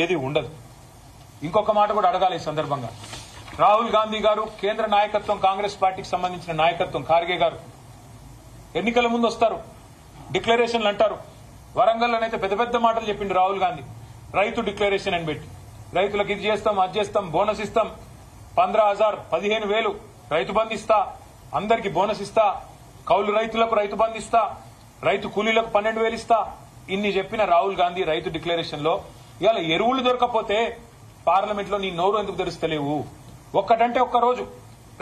ఏది ఉండదు. ఇంకొక మాట కూడా అడగాలి ఈ సందర్భంగా. రాహుల్ గాంధీ గారు, కేంద్ర నాయకత్వం, కాంగ్రెస్ పార్టీకి సంబంధించిన నాయకత్వం, ఖార్గే గారు ఎన్నికల ముందు వస్తారు, డిక్లరేషన్లు అంటారు. వరంగల్లోనైతే పెద్ద పెద్ద మాటలు చెప్పిండు రాహుల్ గాంధీ. రైతు డిక్లరేషన్ అని పెట్టి రైతులకు ఇది చేస్తాం, అది చేస్తాం, బోనస్ ఇస్తాం, 15,000 15,000 రైతు బంధు ఇస్తా, అందరికి బోనస్ ఇస్తా, కౌలు రైతులకు రైతు బంధు ఇస్తా, రైతు కూలీలకు 12,000 ఇస్తా. ఇన్ని చెప్పిన రాహుల్ గాంధీ రైతు డిక్లరేషన్ లో ఇవాళ ఎరువులు దొరకపోతే పార్లమెంట్ లో నీ నోరు ఎందుకు తెరుస్తలేవు? ఒక్కటంటే ఒక్క రోజు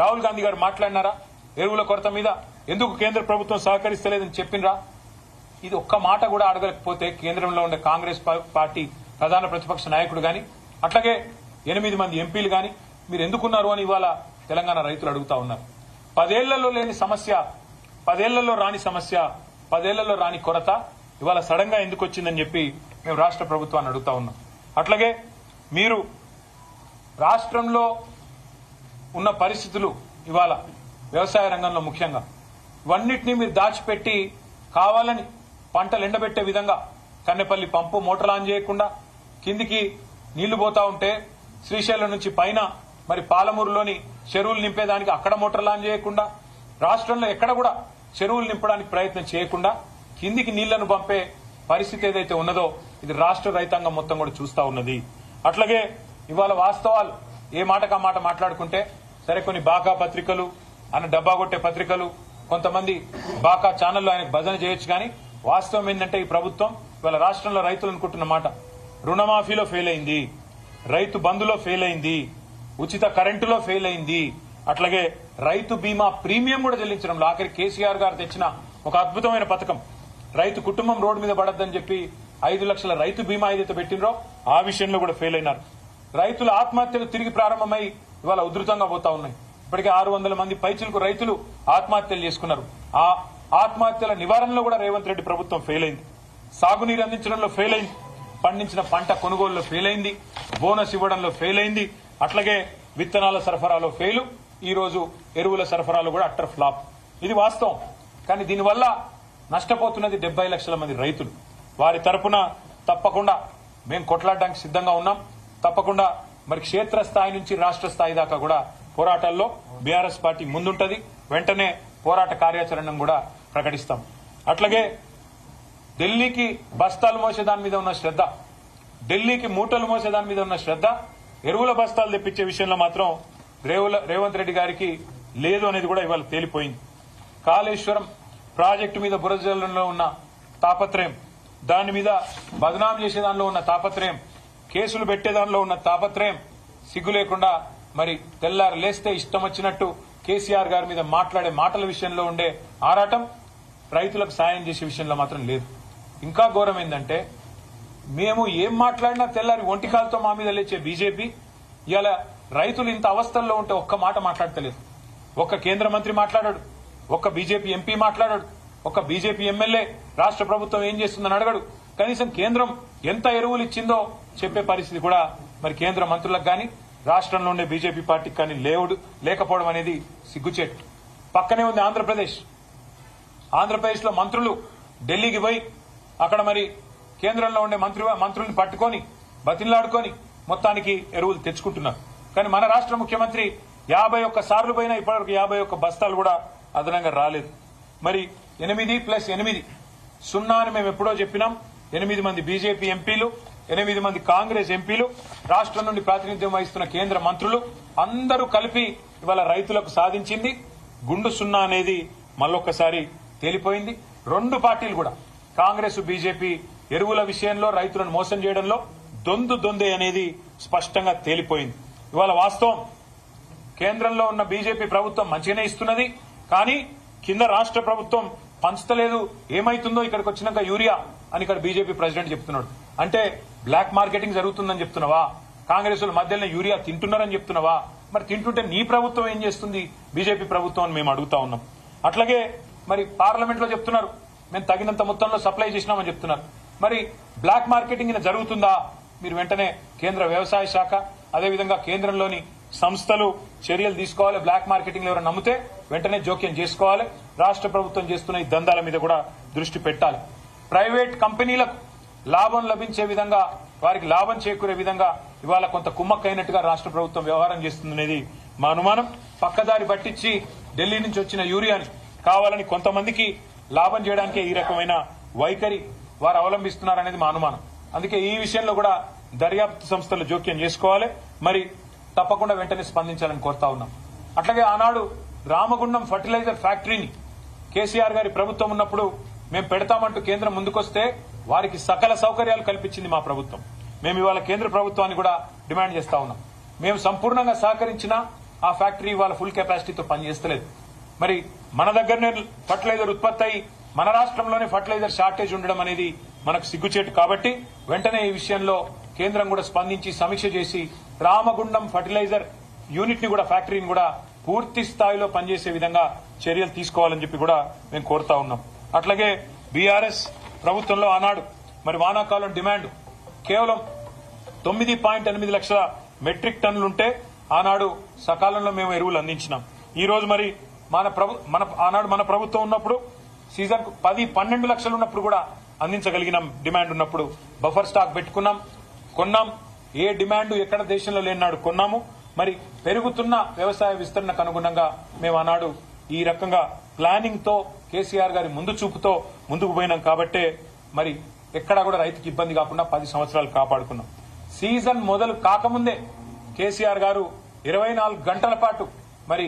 రాహుల్ గాంధీ గారు మాట్లాడినారా? ఎరువుల కొరత మీద ఎందుకు కేంద్ర ప్రభుత్వం సహకరిస్తలేదని చెప్పినరా? ఇది ఒక్క మాట కూడా అడగలేకపోతే కేంద్రంలో ఉండే కాంగ్రెస్ పార్టీ ప్రధాన ప్రతిపక్ష నాయకుడు గాని, అట్లాగే 8 మంది ఎంపీలు గాని మీరు ఎందుకున్నారు అని ఇవాళ తెలంగాణ రైతులు అడుగుతా ఉన్నారు. 10 ఏళ్లలో లేని సమస్య, 10 ఏళ్లలో రాని సమస్య, 10 ఏళ్లలో రాని కొరత ఇవాళ సడన్ గా ఎందుకు వచ్చిందని చెప్పి మేము రాష్ట్ర ప్రభుత్వాన్ని అడుగుతా ఉన్నాం. అట్లాగే మీరు రాష్ట్రంలో ఉన్న పరిస్థితులు ఇవాళ వ్యవసాయ రంగంలో ముఖ్యంగా ఇవన్నిటినీ మీరు దాచిపెట్టి కావాలని పంటలు ఎండబెట్టే విధంగా కన్నెపల్లి పంపు మోటార్ ఆన్ చేయకుండా కిందికి నీళ్లు పోతా ఉంటే శ్రీశైలం నుంచి పైన మరి పాలమూరులోని చెరువులు నింపేదానికి అక్కడ మోటార్లు ఆన్ చేయకుండా, రాష్ట్రంలో ఎక్కడ కూడా చెరువులు నింపడానికి ప్రయత్నం చేయకుండా కిందికి నీళ్లను పంపే పరిస్థితి ఏదైతే ఉన్నదో ఇది రాష్ట్ర రైతాంగం మొత్తం కూడా చూస్తా ఉన్నది. అట్లాగే ఇవాళ వాస్తవాలు ఏ మాటకా మాట మాట్లాడుకుంటే సరే, కొన్ని బాకా పత్రికలు ఆయన డబ్బా కొట్టే పత్రికలు, కొంతమంది బాకా ఛానల్లో ఆయనకు భజన చేయొచ్చు. కానీ వాస్తవం ఏంటంటే ఈ ప్రభుత్వం ఇవాళ రాష్ట్రంలో రైతులు అనుకుంటున్న మాట, రుణమాఫీలో ఫెయిల్ అయింది, రైతు బంధులో ఫెయిల్ అయింది, ఉచిత కరెంటులో ఫెయిల్ అయింది, అట్లాగే రైతు బీమా ప్రీమియం కూడా చెల్లించడంలో ఆఖరి కేసీఆర్ గారు తెచ్చిన ఒక అద్భుతమైన పథకం, రైతు కుటుంబం రోడ్డు మీద పడద్దని చెప్పి 5 లక్షల రైతు బీమా ఏదైతే పెట్టినరో ఆ విషయంలో కూడా ఫెయిల్ అయినారు. రైతుల ఆత్మహత్యలు తిరిగి ప్రారంభమై ఇవాళ ఉధృతంగా పోతా ఉన్నాయి. ఇప్పటికే 600 మంది పైచిలకు రైతులు ఆత్మహత్యలు చేసుకున్నారు. ఆ ఆత్మహత్యల నివారణలో కూడా రేవంత్ రెడ్డి ప్రభుత్వం ఫెయిల్ అయింది. సాగునీరు అందించడంలో ఫెయిల్ అయింది, పండించిన పంట కొనుగోలులో ఫెయిల్ అయింది, బోనస్ ఇవ్వడంలో ఫెయిల్ అయింది, అట్లాగే విత్తనాల సరఫరాలో ఫెయిల్, ఈ రోజు ఎరువుల సరఫరాలో కూడా అట్టర్ ఫ్లాప్. ఇది వాస్తవం. కానీ దీనివల్ల నష్టపోతున్నది 70 లక్షల మంది రైతులు. వారి తరపున తప్పకుండా మేము కొట్లాడడానికి సిద్ధంగా ఉన్నాం. తప్పకుండా మరి క్షేత్రస్థాయి నుంచి రాష్ట్ర స్థాయి దాకా కూడా పోరాటాల్లో బీఆర్ఎస్ పార్టీ ముందుంటది. వెంటనే పోరాట కార్యాచరణను కూడా ప్రకటిస్తాం. అట్లాగే ఢిల్లీకి బస్తాలు మోసేదాని మీద ఉన్న శ్రద్ధ, ఢిల్లీకి మూటలు మోసేదాని మీద ఉన్న శ్రద్ధ, ఎరువుల బస్తాలు తెప్పించే విషయంలో మాత్రం రేవంత్ రెడ్డి గారికి లేదు అనేది కూడా ఇవాళ తేలిపోయింది. కాళేశ్వరం ప్రాజెక్టు మీద బురజల్లో ఉన్న తాపత్రయం, దాని మీద బదనాం చేసేదానిలో ఉన్న తాపత్రయం, కేసులు పెట్టేదానిలో ఉన్న తాపత్రయం, సిగ్గు లేకుండా మరి తెల్లారు లేస్తే ఇష్టం వచ్చినట్టు కేసీఆర్ గారి మీద మాట్లాడే మాటల విషయంలో ఉండే ఆరాటం రైతులకు సాయం చేసే విషయంలో మాత్రం లేదు. ఇంకా ఘోరం ఏంటంటే మేము ఏం మాట్లాడినా తెల్లారి ఒంటికాలతో మా మీద లేచే బీజేపీ ఇవాళ రైతులు ఇంత అవస్థల్లో ఉంటే ఒక్క మాట మాట్లాడతలేదు. ఒక్క కేంద్ర మంత్రి మాట్లాడాడు, ఒక్క బీజేపీ ఎంపీ మాట్లాడాడు, ఒక్క బీజేపీ ఎమ్మెల్యే రాష్ట్ర ప్రభుత్వం ఏం చేస్తుందని అడగడు. కనీసం కేంద్రం ఎంత ఎరువులు ఇచ్చిందో చెప్పే పరిస్థితి కూడా మరి కేంద్ర మంత్రులకు గాని రాష్ట్రంలో ఉండే బీజేపీ పార్టీకి కానీ లేకపోవడం అనేది సిగ్గుచేటు. పక్కనే ఉంది ఆంధ్రప్రదేశ్. ఆంధ్రప్రదేశ్ లో మంత్రులు ఢిల్లీకి పోయి అక్కడ మరి కేంద్రంలో ఉండే మంత్రుల్ని పట్టుకొని బతిలాడుకొని మొత్తానికి ఎరువులు తెచ్చుకుంటున్నారు. కానీ మన రాష్ట్ర ముఖ్యమంత్రి 51 సార్లు పోయినా ఇప్పటివరకు 51 బస్తాలు కూడా అదనంగా రాలేదు. మరి 8+8 0 అని మేము ఎప్పుడో చెప్పినాం. 8 మంది బీజేపీ ఎంపీలు, 8 మంది కాంగ్రెస్ ఎంపీలు, రాష్ట్రం నుండి ప్రాతినిధ్యం వహిస్తున్న కేంద్ర మంత్రులు అందరూ కలిపి ఇవాళ రైతులకు సాధించింది గుండు 0 అనేది మళ్ళొక్కసారి తేలిపోయింది. 2 పార్టీలు కూడా కాంగ్రెస్ బీజేపీ ఎరువుల విషయంలో రైతులను మోసం చేయడంలో దొందే అనేది స్పష్టంగా తేలిపోయింది. ఇవాళ వాస్తవం కేంద్రంలో ఉన్న బీజేపీ ప్రభుత్వం మంచిగానే ఇస్తున్నది, కానీ కింద రాష్ట్ర ప్రభుత్వం పంచుతలేదు. ఏమైతుందో ఇక్కడికి వచ్చినాక యూరియా అని ఇక్కడ బీజేపీ ప్రెసిడెంట్ చెప్తున్నాడు. అంటే బ్లాక్ మార్కెటింగ్ జరుగుతుందని చెప్తున్నావా? కాంగ్రెస్ మధ్యలో యూరియా తింటున్నారని చెప్తున్నావా? మరి తింటుంటే నీ ప్రభుత్వం ఏం చేస్తుంది బీజేపీ ప్రభుత్వం అని మేము అడుగుతా ఉన్నాం. అట్లాగే మరి పార్లమెంట్ లో చెప్తున్నారు మేము తగినంత మొత్తంలో సప్లై చేసినామని చెప్తున్నారు. మరి బ్లాక్ మార్కెటింగ్ జరుగుతుందా? మీరు వెంటనే కేంద్ర వ్యవసాయ శాఖ, అదేవిధంగా కేంద్రంలోని సంస్థలు చర్యలు తీసుకోవాలి. బ్లాక్ మార్కెటింగ్ ఎవరైనా నమ్మితే వెంటనే జోక్యం చేసుకోవాలి. రాష్ట్ర ప్రభుత్వం చేస్తున్న ఈ దందాల మీద కూడా దృష్టి పెట్టాలి. ప్రైవేట్ కంపెనీలకు లాభం లభించే విధంగా వారికి లాభం చేకూరే విధంగా ఇవాళ కొంత కుమ్మక్కైనట్టుగా రాష్ట్ర ప్రభుత్వం వ్యవహారం చేస్తుందనేది మా అనుమానం. పక్కదారి పట్టించి ఢిల్లీ నుంచి వచ్చిన యూరియాని కావాలని కొంతమందికి లాభం చేయడానికే ఈ రకమైన వైఖరి వారు అవలంబిస్తున్నారనేది మా అనుమానం. అందుకే ఈ విషయంలో కూడా దర్యాప్తు సంస్థలు జోక్యం చేసుకోవాలి, మరి తప్పకుండా వెంటనే స్పందించాలని కోరుతా ఉన్నాం. అట్లాగే ఆనాడు రామగుండం ఫర్టిలైజర్ ఫ్యాక్టరీని కేసీఆర్ గారి ప్రభుత్వం ఉన్నప్పుడు మేము పెడతామంటూ కేంద్రం ముందుకొస్తే వారికి సకల సౌకర్యాలు కల్పించింది మా ప్రభుత్వం. మేము ఇవాళ కేంద్ర ప్రభుత్వాన్ని కూడా డిమాండ్ చేస్తా ఉన్నాం. మేము సంపూర్ణంగా సహకరించినా ఆ ఫ్యాక్టరీ ఇవాళ ఫుల్ కెపాసిటీతో పనిచేస్తలేదు. మరి మన దగ్గరనే ఫర్టిలైజర్ ఉత్పత్తి అయి మన రాష్ట్రంలోనే ఫర్టిలైజర్ షార్టేజ్ ఉండడం అనేది మనకు సిగ్గుచేటు. కాబట్టి వెంటనే ఈ విషయంలో కేంద్రం కూడా స్పందించి సమీక్ష చేసి రామగుండం ఫర్టిలైజర్ యూనిట్ ని కూడా ఫ్యాక్టరీని కూడా పూర్తి స్థాయిలో పనిచేసే విధంగా చర్యలు తీసుకోవాలని చెప్పి కూడా మేము కోరుతా ఉన్నాం. అట్లాగే బీఆర్ఎస్ ప్రభుత్వంలో ఆనాడు మరి వానాకాలం డిమాండ్ కేవలం 9.8 లక్షల మెట్రిక్ టన్నులుంటే ఆనాడు సకాలంలో మేము ఎరువులు అందించినాం. ఈ రోజు మరి ఆనాడు మన ప్రభుత్వం ఉన్నప్పుడు సీజన్ 10-12 లక్షలు ఉన్నప్పుడు కూడా అందించగలిగినాం. డిమాండ్ ఉన్నప్పుడు బఫర్ స్టాక్ పెట్టుకున్నాం, కొన్నాం. ఏ డిమాండ్ ఎక్కడ దేశంలో లేనాడు కొన్నాము. మరి పెరుగుతున్న వ్యవసాయ విస్తరణకు అనుగుణంగా మేము ఆనాడు ఈ రకంగా ప్లానింగ్ తో కేసీఆర్ గారి ముందు చూపుతో ముందుకు పోయినాం. కాబట్టే మరి ఎక్కడా కూడా రైతుకి ఇబ్బంది కాకుండా 10 సంవత్సరాలు కాపాడుకున్నాం. సీజన్ మొదలు కాకముందే కేసీఆర్ గారు 24 గంటల పాటు మరి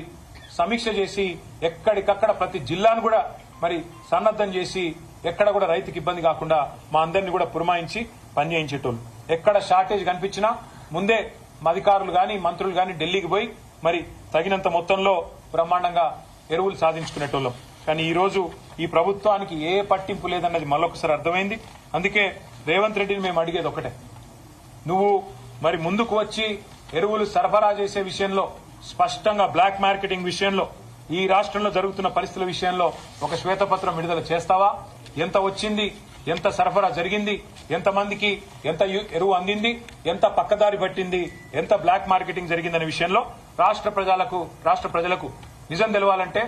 సమీక్ష చేసి ఎక్కడికక్కడ ప్రతి జిల్లాను కూడా మరి సన్నద్దం చేసి ఎక్కడ కూడా రైతుకి ఇబ్బంది కాకుండా మా అందరినీ కూడా పురమాయించి పనిచేయించేటోళ్ళు. ఎక్కడ షార్టేజ్ కనిపించినా ముందే అధికారులు గాని మంత్రులు గాని ఢిల్లీకి పోయి మరి తగినంత మొత్తంలో బ్రహ్మాండంగా ఎరువులు సాధించుకునేటోళ్ళం. కానీ ఈ రోజు ఈ ప్రభుత్వానికి ఏ పట్టింపు లేదన్నది మళ్ళొకసారి అర్థమైంది. అందుకే రేవంత్ రెడ్డిని మేము అడిగేది ఒకటే, నువ్వు మరి ముందుకు వచ్చి ఎరువులు సరఫరా చేసే విషయంలో స్పష్టంగా బ్లాక్ మార్కెటింగ్ విషయంలో ఈ రాష్ట్రంలో జరుగుతున్న పరిస్థితుల విషయంలో ఒక శ్వేతపత్రం విడుదల చేస్తావా? ఎంత వచ్చింది, ఎంత సరఫరా జరిగింది, ఎంతమందికి ఎంత ఎరువు అందింది, ఎంత పక్కదారి పట్టింది, ఎంత బ్లాక్ మార్కెటింగ్ జరిగిందనే విషయంలో రాష్ట్ర ప్రజలకు నిజం తెలవాలంటే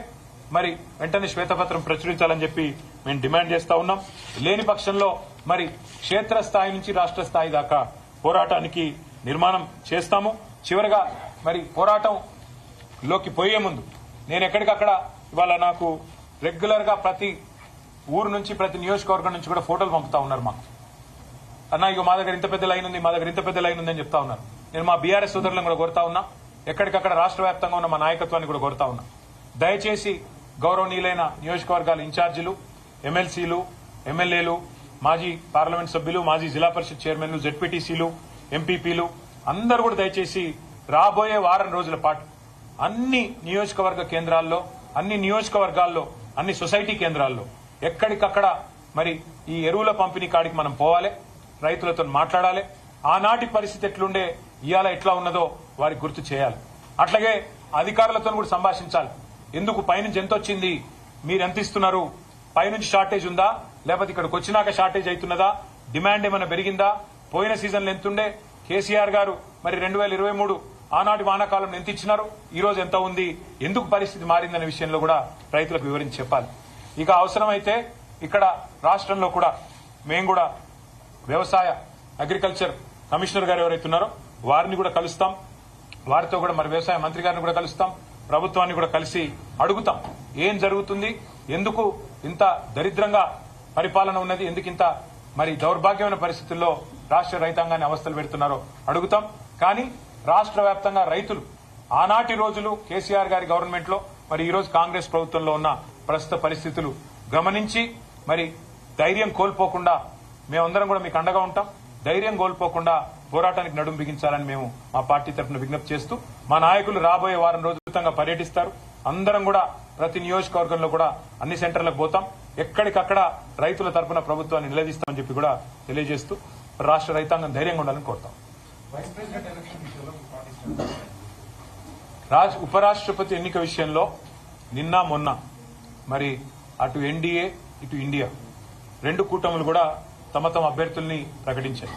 మరి వెంటనే శ్వేతపత్రం ప్రచురించాలని చెప్పి మేము డిమాండ్ చేస్తా ఉన్నాం. లేని పక్షంలో మరి క్షేత్రస్థాయి నుంచి రాష్ట్ర స్థాయి దాకా పోరాటానికి నిర్మాణం చేస్తాము. చివరగా మరి పోరాటంలోకి పోయే ముందు నేను ఎక్కడికక్కడ ఇవాళ నాకు రెగ్యులర్ గా ప్రతి ఊరు నుంచి ప్రతి నియోజకవర్గం నుంచి కూడా ఫోటోలు పంపుతా ఉన్నారు మాకు. అన్న ఇక మా దగ్గర ఇంత పెద్ద లైన్ ఉంది, మా దగ్గర ఇంత పెద్ద లైన్ ఉందని చెప్తా ఉన్నారు. నేను మా బీఆర్ఎస్ సోదరులను కూడా కోరుతా ఉన్నా, ఎక్కడికక్కడ రాష్ట్ర వ్యాప్తంగా ఉన్న మా నాయకత్వాన్ని కూడా కోరుతా ఉన్నా, దయచేసి గౌరవనీయులైన నియోజకవర్గాల ఇన్ఛార్జీలు, ఎమ్మెల్సీలు, ఎమ్మెల్యేలు, మాజీ పార్లమెంట్ సభ్యులు, మాజీ జిల్లా పరిషత్ చైర్మన్లు, జెడ్పీటీసీలు, ఎంపీపీలు అందరూ కూడా దయచేసి రాబోయే వారం రోజుల పాటు అన్ని నియోజకవర్గ కేంద్రాల్లో, అన్ని నియోజకవర్గాల్లో, అన్ని సొసైటీ కేంద్రాల్లో ఎక్కడికక్కడ మరి ఈ ఎరువుల పంపిణీ కాడికి మనం పోవాలి, రైతులతో మాట్లాడాలి. ఆనాటి పరిస్థితి ఎట్లుండే ఇవాళ ఎట్లా ఉన్నదో వారికి గుర్తు చేయాలి. అట్లాగే అధికారులతో కూడా సంభాషించాలి. ఎందుకు పైనుంచి ఎంత వచ్చింది, మీరు ఎంత ఇస్తున్నారు, పైనుంచి షార్టేజ్ ఉందా, లేకపోతే ఇక్కడికి వచ్చినాక షార్టేజ్ అవుతున్నదా, డిమాండ్ ఏమైనా పెరిగిందా, పోయిన సీజన్లో ఎంత ఉండే, కేసీఆర్ గారు మరి 2023 ఆనాటి వానాకాలం ఎంత ఇచ్చినారు, ఈ రోజు ఎంత ఉంది, ఎందుకు పరిస్థితి మారిందనే విషయంలో కూడా రైతులకు వివరించి చెప్పాలి. ఇక అవసరమైతే ఇక్కడ రాష్ట్రంలో కూడా మేము కూడా వ్యవసాయ అగ్రికల్చర్ కమిషనర్ గారు ఎవరైతే ఉన్నారో వారిని కూడా కలుస్తాం, వారితో కూడా మరి వ్యవసాయ మంత్రి గారిని కూడా కలుస్తాం, ప్రభుత్వాన్ని కూడా కలిసి అడుగుతాం ఏం జరుగుతుంది, ఎందుకు ఇంత దరిద్రంగా పరిపాలన ఉన్నది, ఎందుకు ఇంత మరి దౌర్భాగ్యమైన పరిస్థితుల్లో రాష్ట్ర రైతాంగాన్ని అవస్థలు పెడుతున్నారో అడుగుతాం. కానీ రాష్ట్ర వ్యాప్తంగా రైతులు ఆనాటి రోజులు కేసీఆర్ గారి గవర్నమెంట్ లో మరి ఈ రోజు కాంగ్రెస్ ప్రభుత్వంలో ఉన్న ప్రస్తుత పరిస్థితులు గమనించి మరి ధైర్యం కోల్పోకుండా మేమందరం కూడా మీకు అండగా ఉంటాం. ధైర్యం కోల్పోకుండా పోరాటానికి నడుం బిగించాలని మేము మా పార్టీ తరఫున విజ్ఞప్తి చేస్తూ మా నాయకులు రాబోయే వారం రోజులుగా పర్యటిస్తారు. అందరం కూడా ప్రతి నియోజకవర్గంలో కూడా అన్ని సెంటర్లకు పోతాం, ఎక్కడికక్కడ రైతుల తరఫున ప్రభుత్వాన్ని నిలదీస్తామని చెప్పి కూడా తెలియజేస్తూ రాష్ట్ర రైతాంగం ధైర్యంగా ఉండాలని కోరుతాం. ఉపరాష్ట్రపతి ఎన్నిక విషయంలో నిన్న మొన్న మరి అటు ఎన్డీఏ ఇటు ఇండియా రెండు కూటములు కూడా తమ తమ అభ్యర్థుల్ని ప్రకటించాయి.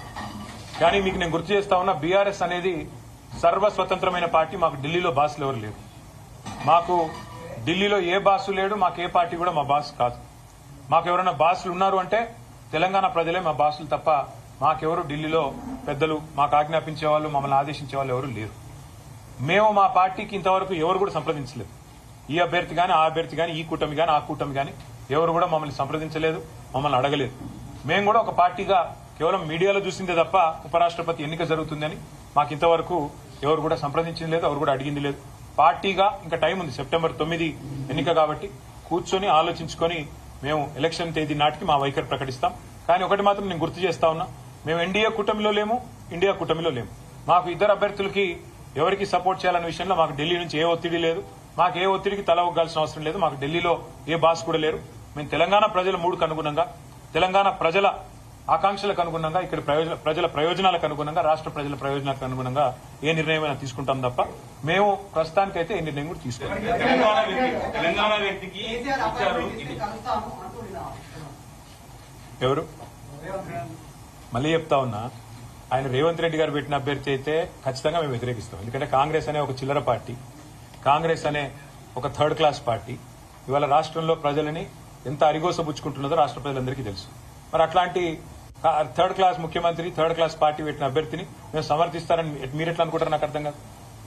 కానీ మీకు నేను గుర్తు చేస్తా ఉన్నా, బీఆర్ఎస్ అనేది సర్వస్వతంత్రమైన పార్టీ. మాకు ఢిల్లీలో బాసులు ఎవరు లేరు, మాకు ఢిల్లీలో ఏ బాసు లేడు, మాకు ఏ పార్టీ కూడా మా బాస్ కాదు. మాకు ఎవరైనా బాసులు ఉన్నారు అంటే తెలంగాణ ప్రజలే మా బాసులు తప్ప మాకెవరు ఢిల్లీలో పెద్దలు మాకు ఆజ్ఞాపించే వాళ్ళు మమ్మల్ని ఆదేశించే వాళ్ళు ఎవరు లేరు. మేము మా పార్టీకి ఇంతవరకు ఎవరు కూడా సంప్రదించలేదు. ఈ అభ్యర్థి గాని ఆ అభ్యర్థి గాని ఈ కూటమి గాని ఆ కూటమి గాని ఎవరు కూడా మమ్మల్ని సంప్రదించలేదు, మమ్మల్ని అడగలేదు. మేము కూడా ఒక పార్టీగా కేవలం మీడియాలో చూసిందే తప్ప ఉపరాష్ట్రపతి ఎన్నిక జరుగుతుందని మాకు ఇంతవరకు ఎవరు కూడా సంప్రదించింది లేదు, ఎవరు కూడా అడిగింది లేదు. పార్టీగా ఇంకా టైం ఉంది, సెప్టెంబర్ 9 ఎన్నిక కాబట్టి కూర్చొని ఆలోచించుకొని మేము ఎలక్షన్ తేదీ నాటికి మా వైఖరి ప్రకటిస్తాం. కానీ ఒకటి మాత్రం నేను గుర్తు చేస్తా ఉన్నా, మేము ఎన్డీఏ కూటమిలో లేము, ఇండియా కూటమిలో లేము. మాకు ఇద్దరు అభ్యర్థులకి ఎవరికి సపోర్ట్ చేయాలనే విషయంలో మాకు ఢిల్లీ నుంచి ఏ ఒత్తిడి లేదు, మాకు ఏ ఒత్తిడికి తల ఒగ్గాల్సిన అవసరం లేదు. మాకు ఢిల్లీలో ఏ బాస్ కూడా లేరు. మేము తెలంగాణ ప్రజల మూడుకు అనుగుణంగా, తెలంగాణ ప్రజల ఆకాంక్షలకు అనుగుణంగా, ఇక్కడ ప్రజల ప్రయోజనాలకు అనుగుణంగా, రాష్ట్ర ప్రజల ప్రయోజనాలకు అనుగుణంగా ఏ నిర్ణయమైనా తీసుకుంటాం తప్ప మేము ప్రస్తుతానికైతే ఏ నిర్ణయం కూడా తీసుకోవాలి. ఎవరు మళ్ళీ చెప్తా ఉన్నా, ఆయన రేవంత్ రెడ్డి గారు పెట్టిన అభ్యర్థి అయితే ఖచ్చితంగా మేము వ్యతిరేకిస్తాం. ఎందుకంటే కాంగ్రెస్ అనే ఒక చిల్లర పార్టీ, కాంగ్రెస్ అనే ఒక థర్డ్ క్లాస్ పార్టీ ఇవాళ రాష్ట్రంలో ప్రజలని ఎంత అరిగోసబుచ్చుకుంటున్నదో రాష్ట్ర ప్రజలందరికీ తెలుసు. మరి అట్లాంటి థర్డ్ క్లాస్ ముఖ్యమంత్రి, థర్డ్ క్లాస్ పార్టీ పెట్టిన అభ్యర్థిని మేము సమర్థిస్తారని మీరెట్లా అనుకుంటారు నాకు అర్థం కాదు.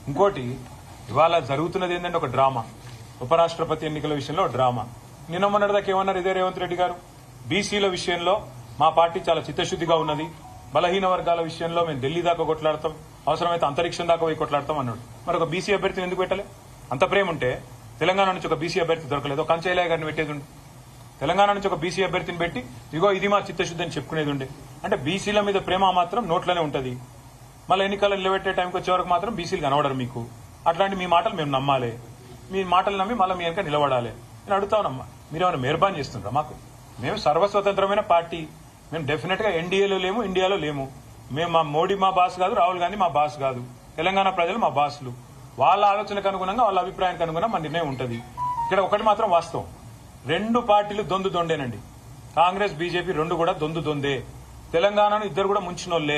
ఇంకోటి ఇవాళ జరుగుతున్నది ఏంటంటే ఒక డ్రామా, ఉపరాష్ట్రపతి ఎన్నికల విషయంలో డ్రామా. నిన్న మొన్నటిదాకా ఏమన్నారు ఇదే రేవంత్ రెడ్డి గారు, బీసీల విషయంలో మా పార్టీ చాలా చిత్తశుద్దిగా ఉన్నది, బలహీన వర్గాల విషయంలో మేము ఢిల్లీ దాకా కొట్లాడతాం, అవసరమైతే అంతరిక్షం దాకా పోయి కొట్లాడతాం అన్నాడు. మరి ఒక బీసీ అభ్యర్థిని ఎందుకు పెట్టలే? అంత ప్రేమ ఉంటే తెలంగాణ నుంచి ఒక బీసీ అభ్యర్థి దొరకలేదు, కంచయ్య గారిని పెట్టేది ఉండే. తెలంగాణ నుంచి ఒక బీసీ అభ్యర్థిని పెట్టి ఇగో ఇది మా చిత్తశుద్ధి అని చెప్పుకునేది ఉండే. అంటే బీసీల మీద ప్రేమ మాత్రం నోట్లోనే ఉంటది, మళ్ళీ ఎన్నికలు నిలబెట్టే టైంకి వచ్చే వరకు మాత్రం బీసీలు కనబడరు మీకు. అట్లాంటి మీ మాటలు మేము నమ్మాలి, మీ మాటలు నమ్మి మళ్ళీ మీ వెనక నిలబడాలి. నేను అడుగుతానమ్మా, మీరేమైనా మెహర్బాన్ చేస్తుండ్రా మాకు? మేము సర్వస్వతంత్రమైన పార్టీ, మేము డెఫినెట్ గా ఎన్డీఏలో లేము, ఇండియాలో లేము. మేము మా మోడీ మా బాస్ కాదు, రాహుల్ గాంధీ మా బాస్ కాదు, తెలంగాణ ప్రజలు మా బాసులు. వాళ్ళ ఆలోచనకు అనుగుణంగా, వాళ్ళ అభిప్రాయానికి అనుగుణంగా మన నిర్ణయం ఉంటుంది. ఇక్కడ ఒకటి మాత్రం వాస్తవం, రెండు పార్టీలు దొందు దొండేనండి. కాంగ్రెస్ బీజేపీ రెండు కూడా దొందు దొందే. తెలంగాణను ఇద్దరు కూడా ముంచినోళ్లే.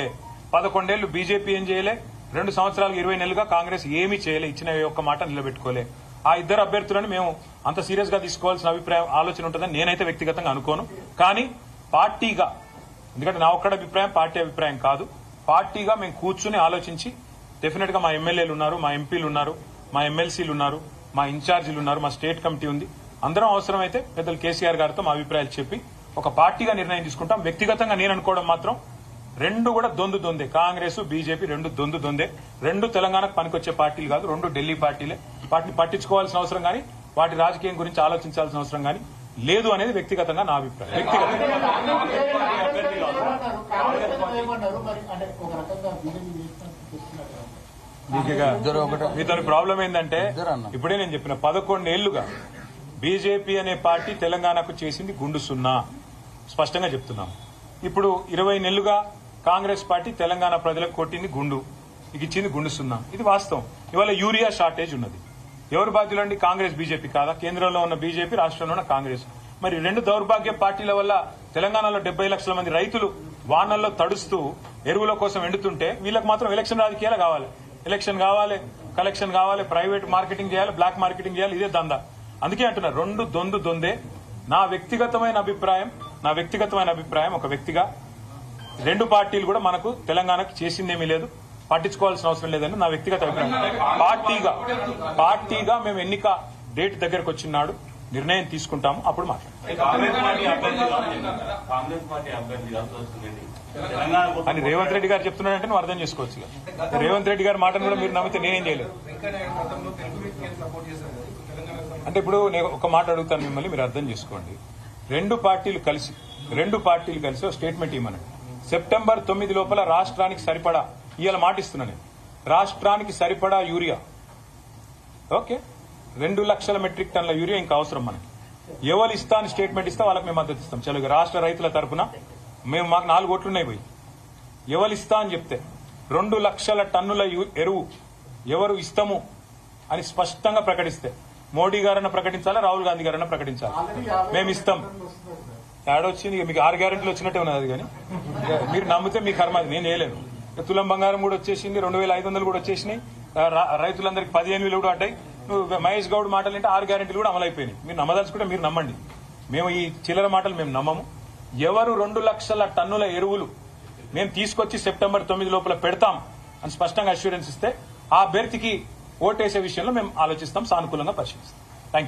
11 ఏళ్లు బీజేపీ ఏం చేయలే, 2 సంవత్సరాలు 20 నెలలుగా కాంగ్రెస్ ఏమీ చేయలే, ఇచ్చిన ఒక్క మాట నిలబెట్టుకోలే. ఆ ఇద్దరు అభ్యర్థులను మేము అంత సీరియస్ గా తీసుకోవాల్సిన ఆలోచన ఉంటుందని నేనైతే వ్యక్తిగతంగా అనుకోను. కానీ పార్టీగా, ఎందుకంటే నా ఒక్కడ అభిప్రాయం పార్టీ అభిప్రాయం కాదు, పార్టీగా మేము కూర్చుని ఆలోచించి డెఫినెట్ గా మా ఎమ్మెల్యేలు ఉన్నారు, మా ఎంపీలు ఉన్నారు, మా ఎమ్మెల్సీలు ఉన్నారు, మా ఇన్ఛార్జీలు ఉన్నారు, మా స్టేట్ కమిటీ ఉంది, అందరం అవసరమైతే పెద్దలు కేసీఆర్ గారితో మా అభిప్రాయాలు చెప్పి ఒక పార్టీగా నిర్ణయం తీసుకుంటాం. వ్యక్తిగతంగా నేను అనుకోవడం మాత్రం రెండు కూడా దొందు దొందే, కాంగ్రెస్ బీజేపీ రెండు దొందు దొందే. రెండు తెలంగాణకు పనికొచ్చే పార్టీలు కాదు, రెండు ఢిల్లీ పార్టీలే. వాటిని పట్టించుకోవాల్సిన అవసరం గానీ, వాటి రాజకీయం గురించి ఆలోచించాల్సిన అవసరం గానీ లేదు అనేది వ్యక్తిగతంగా నా అభిప్రాయం. మీతో ప్రాబ్లం ఏంటంటే, ఇప్పుడే నేను చెప్పిన 11 ఏళ్లుగా బీజేపీ అనే పార్టీ తెలంగాణకు చేసింది గుండు సున్నా, స్పష్టంగా చెప్తున్నాం. ఇప్పుడు 20 నెలలుగా కాంగ్రెస్ పార్టీ తెలంగాణ ప్రజలకు కొట్టింది గుండు, ఇది ఇచ్చింది గుండు సున్నా. ఇది వాస్తవం. ఇవాళ యూరియా షార్టేజ్ ఉన్నది. ఎవరు బాధ్యులండి? కాంగ్రెస్ బీజేపీ కాదా? కేంద్రంలో ఉన్న బీజేపీ, రాష్ట్రంలో ఉన్న కాంగ్రెస్. మరి రెండు దౌర్భాగ్య పార్టీల వల్ల తెలంగాణలో 70 లక్షల మంది రైతులు వానల్లో తడుస్తూ ఎరువుల కోసం ఎండుతుంటే వీళ్ళకి మాత్రం ఎలక్షన్ రాజకీయాలు కావాలి, ఎలక్షన్ కావాలి, కలెక్షన్ కావాలి, ప్రైవేట్ మార్కెటింగ్ చేయాలి, బ్లాక్ మార్కెటింగ్ చేయాలి, ఇదే దందా. అందుకే అంటున్నా రెండు దొందు దొందే. నా వ్యక్తిగతమైన అభిప్రాయం ఒక వ్యక్తిగా రెండు పార్టీలు కూడా మనకు తెలంగాణకు చేసిందేమీ లేదు, పట్టించుకోవాల్సిన అవసరం లేదని నా వ్యక్తిగత అభిప్రాయం. పార్టీగా మేము ఎన్నిక డేట్ దగ్గరకు వచ్చినాడు నిర్ణయం తీసుకుంటాము, అప్పుడు అని రేవంత్ రెడ్డి గారు చెప్తున్నాడంటే నువ్వు అర్థం చేసుకోవచ్చు. రేవంత్ రెడ్డి గారి మాటను కూడా మీరు నమ్మితే నేనేం చేయలేదు. అంటే ఇప్పుడు నేను ఒక మాట అడుగుతాను మిమ్మల్ని, మీరు అర్థం చేసుకోండి. రెండు పార్టీలు కలిసి స్టేట్మెంట్ ఇవ్వమనండి. సెప్టెంబర్ 9 లోపల రాష్ట్రానికి సరిపడా, ఇవాళ మాటిస్తున్నాను, రాష్ట్రానికి సరిపడా యూరియా, ఓకే, 2 లక్షల మెట్రిక్ టన్నుల యూరియా ఇంకా అవసరం మనకి. ఎవరు ఇస్తా అని స్టేట్మెంట్ ఇస్తే వాళ్ళకి మేము మద్దతు ఇస్తాం. చలో రాష్ట్ర రైతుల తరఫున మాకు 4 ఓట్లున్నాయి పోయి, ఎవరు ఇస్తా అని చెప్తే 2 లక్షల టన్నుల ఎరువు ఎవరు ఇస్తాము అని స్పష్టంగా ప్రకటిస్తే, మోడీ గారన్నా ప్రకటించాలా, రాహుల్ గాంధీ గారన్నా ప్రకటించాలి, మేము ఇస్తాం. ఏడొచ్చింది మీకు 6 గ్యారెంటీలు వచ్చినట్టే ఉన్నది. కానీ మీరు నమ్మితే మీ కర్మ, నేను చేయలేను. తులం బంగారం కూడా వచ్చేసింది, 2500 కూడా వచ్చేసినాయి, రైతులందరికీ 15,000 కూడా అడ్డాయి. మహేష్ గౌడ్ మాటలు అంటే 6 గ్యారెంటీలు కూడా అమలైపోయినాయి. మీరు నమ్మదలుచుకుంటే మీరు నమ్మండి, మేము ఈ చిల్లర మాటలు మేము నమ్మము. ఎవరు 2 లక్షల టన్నుల ఎరువులు మేము తీసుకొచ్చి సెప్టెంబర్ 9 లోపల పెడతాం అని స్పష్టంగా అష్యూరెన్స్ ఇస్తే ఆ అభ్యర్థికి ఓటేసే విషయంలో మేము ఆలోచిస్తాం, సానుకూలంగా పరిశీలిస్తాం.